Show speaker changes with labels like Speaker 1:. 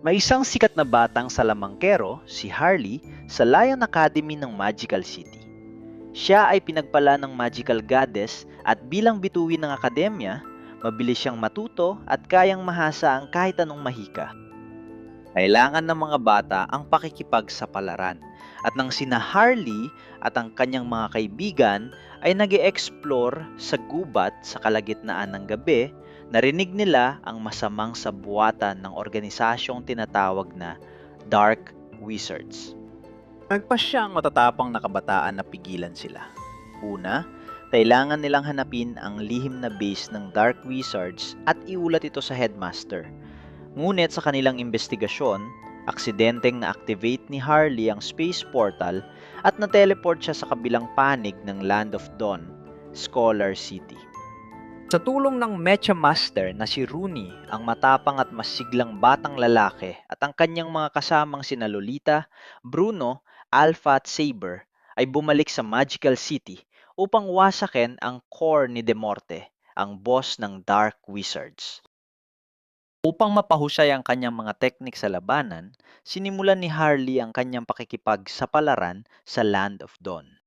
Speaker 1: May isang sikat na batang salamangkero, si Harley, sa Lion Academy ng Magical City. Siya ay pinagpala ng magical goddess at bilang bituin ng akademya, mabilis siyang matuto at kayang mahasa ang kahit anong mahika. Kailangan ng mga bata ang pakikipagsapalaran at nang sina Harley at ang kanyang mga kaibigan ay nag-e-explore sa gubat sa kalagitnaan ng gabi, narinig nila ang masamang sabuatan ng organisasyong tinatawag na Dark Wizards. Nagpasya ang matatapang na kabataan na pigilan sila. Una, kailangan nilang hanapin ang lihim na base ng Dark Wizards at iulat ito sa headmaster. Ngunit sa kanilang investigasyon, aksidenteng na-activate ni Harley ang space portal at na-teleport siya sa kabilang panig ng Land of Dawn, Scholar City. Sa tulong ng Mecha Master na si Rooney, ang matapang at masiglang batang lalaki at ang kanyang mga kasamang sina Lolita, Bruno, Alpha at Saber ay bumalik sa Magical City upang wasakin ang core ni Demorte, ang boss ng Dark Wizards. Upang mapahusay ang kanyang mga teknik sa labanan, sinimulan ni Harley ang kanyang pakikipagsapalaran sa Land of Dawn.